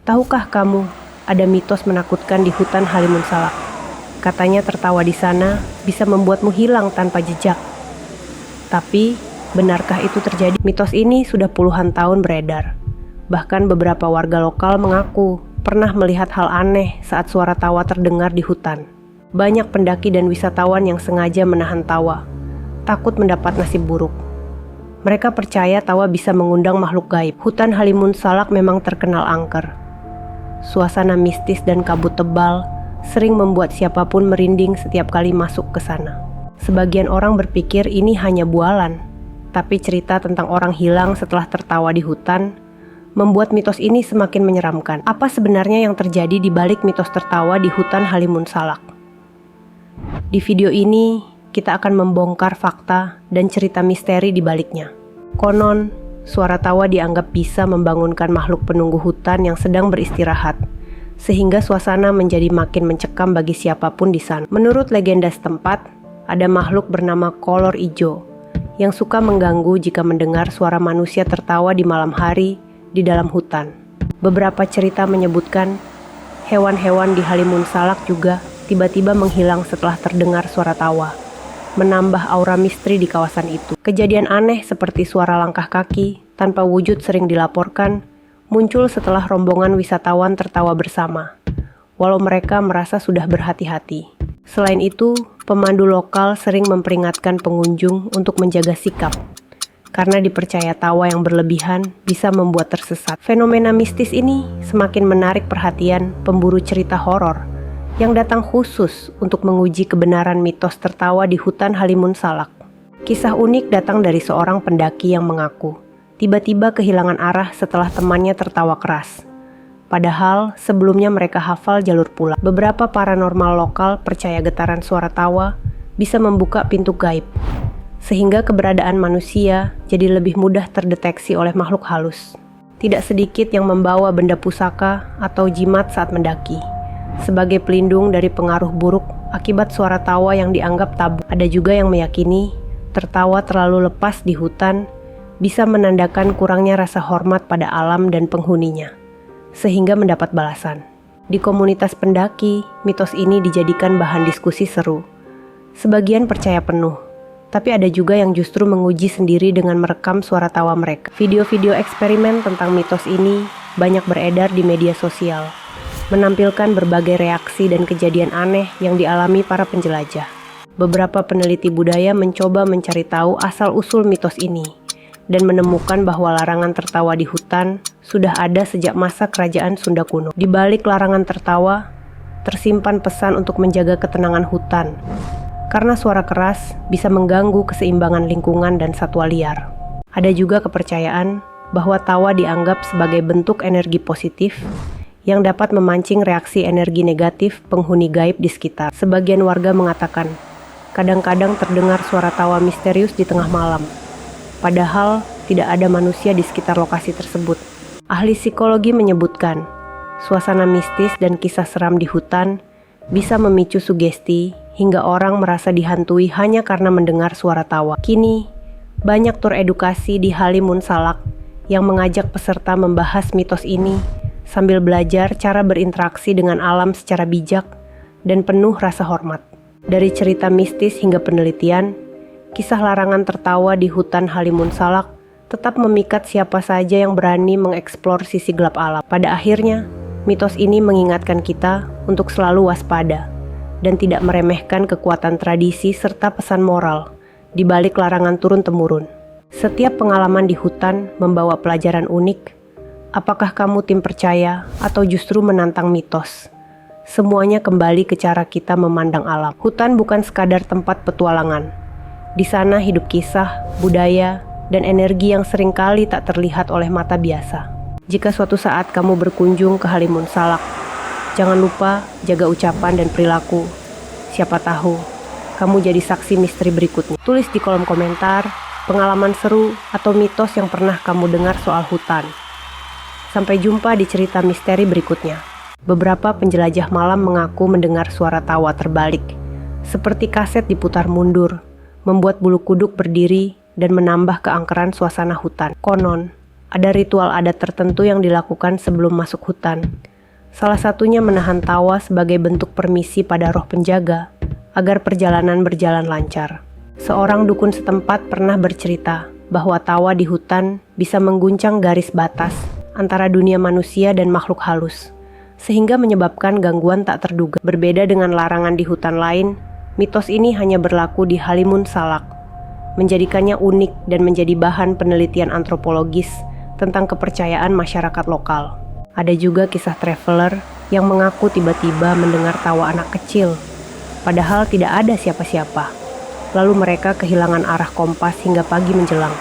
Tahukah kamu, ada mitos menakutkan di hutan Halimun Salak. Katanya tertawa di sana bisa membuatmu hilang tanpa jejak. Tapi, benarkah itu terjadi? Mitos ini sudah puluhan tahun beredar. Bahkan beberapa warga lokal mengaku pernah melihat hal aneh saat suara tawa terdengar di hutan. Banyak pendaki dan wisatawan yang sengaja menahan tawa, takut mendapat nasib buruk. Mereka percaya tawa bisa mengundang makhluk gaib. Hutan Halimun Salak memang terkenal angker. Suasana mistis dan kabut tebal sering membuat siapapun merinding setiap kali masuk ke sana. Sebagian orang berpikir ini hanya bualan, tapi cerita tentang orang hilang setelah tertawa di hutan membuat mitos ini semakin menyeramkan. Apa sebenarnya yang terjadi di balik mitos tertawa di hutan Halimun Salak? Di video ini, kita akan membongkar fakta dan cerita misteri di baliknya. Konon, suara tawa dianggap bisa membangunkan makhluk penunggu hutan yang sedang beristirahat, sehingga suasana menjadi makin mencekam bagi siapapun di sana. Menurut legenda setempat, ada makhluk bernama kolor ijo yang suka mengganggu jika mendengar suara manusia tertawa di malam hari di dalam hutan. Beberapa cerita menyebutkan hewan-hewan di Halimun Salak juga tiba-tiba menghilang setelah terdengar suara tawa, menambah aura misteri di kawasan itu. Kejadian aneh seperti suara langkah kaki tanpa wujud sering dilaporkan muncul setelah rombongan wisatawan tertawa bersama, walau mereka merasa sudah berhati-hati. Selain itu, pemandu lokal sering memperingatkan pengunjung untuk menjaga sikap, karena dipercaya tawa yang berlebihan bisa membuat tersesat. Fenomena mistis ini semakin menarik perhatian pemburu cerita horor yang datang khusus untuk menguji kebenaran mitos tertawa di hutan Halimun Salak. Kisah unik datang dari seorang pendaki yang mengaku tiba-tiba kehilangan arah setelah temannya tertawa keras. Padahal sebelumnya mereka hafal jalur pulang. Beberapa paranormal lokal percaya getaran suara tawa bisa membuka pintu gaib, sehingga keberadaan manusia jadi lebih mudah terdeteksi oleh makhluk halus. Tidak sedikit yang membawa benda pusaka atau jimat saat mendaki, sebagai pelindung dari pengaruh buruk akibat suara tawa yang dianggap tabu. Ada juga yang meyakini tertawa terlalu lepas di hutan bisa menandakan kurangnya rasa hormat pada alam dan penghuninya, sehingga mendapat balasan. Di komunitas pendaki, mitos ini dijadikan bahan diskusi seru. Sebagian percaya penuh, tapi ada juga yang justru menguji sendiri dengan merekam suara tawa mereka. Video-video eksperimen tentang mitos ini banyak beredar di media sosial, menampilkan berbagai reaksi dan kejadian aneh yang dialami para penjelajah. Beberapa peneliti budaya mencoba mencari tahu asal-usul mitos ini dan menemukan bahwa larangan tertawa di hutan sudah ada sejak masa kerajaan Sunda kuno. Di balik larangan tertawa, tersimpan pesan untuk menjaga ketenangan hutan, karena suara keras bisa mengganggu keseimbangan lingkungan dan satwa liar. Ada juga kepercayaan bahwa tawa dianggap sebagai bentuk energi positif yang dapat memancing reaksi energi negatif penghuni gaib di sekitar. Sebagian warga mengatakan, kadang-kadang terdengar suara tawa misterius di tengah malam, padahal tidak ada manusia di sekitar lokasi tersebut. Ahli psikologi menyebutkan, suasana mistis dan kisah seram di hutan bisa memicu sugesti hingga orang merasa dihantui hanya karena mendengar suara tawa. Kini, banyak tur edukasi di Halimun Salak yang mengajak peserta membahas mitos ini sambil belajar cara berinteraksi dengan alam secara bijak dan penuh rasa hormat. Dari cerita mistis hingga penelitian, kisah larangan tertawa di hutan Halimun Salak tetap memikat siapa saja yang berani mengeksplor sisi gelap alam. Pada akhirnya, mitos ini mengingatkan kita untuk selalu waspada dan tidak meremehkan kekuatan tradisi serta pesan moral di balik larangan turun-temurun. Setiap pengalaman di hutan membawa pelajaran unik. Apakah kamu tim percaya atau justru menantang mitos? Semuanya kembali ke cara kita memandang alam. Hutan bukan sekadar tempat petualangan. Di sana hidup kisah, budaya, dan energi yang seringkali tak terlihat oleh mata biasa. Jika suatu saat kamu berkunjung ke Halimun Salak, jangan lupa jaga ucapan dan perilaku. Siapa tahu, kamu jadi saksi misteri berikutnya. Tulis di kolom komentar pengalaman seru atau mitos yang pernah kamu dengar soal hutan. Sampai jumpa di cerita misteri berikutnya. Beberapa penjelajah malam mengaku mendengar suara tawa terbalik, seperti kaset diputar mundur, membuat bulu kuduk berdiri dan menambah keangkeran suasana hutan. Konon, Ada ritual adat tertentu yang dilakukan sebelum masuk hutan. Salah satunya menahan tawa sebagai bentuk permisi pada roh penjaga agar perjalanan berjalan lancar. Seorang dukun setempat pernah bercerita bahwa tawa di hutan bisa mengguncang garis batas antara dunia manusia dan makhluk halus, sehingga menyebabkan gangguan tak terduga. Berbeda dengan larangan di hutan lain, mitos ini hanya berlaku di Halimun Salak, menjadikannya unik dan menjadi bahan penelitian antropologis tentang kepercayaan masyarakat lokal. Ada juga kisah traveler yang mengaku tiba-tiba mendengar tawa anak kecil, padahal tidak ada siapa-siapa. Lalu mereka kehilangan arah kompas hingga pagi menjelang.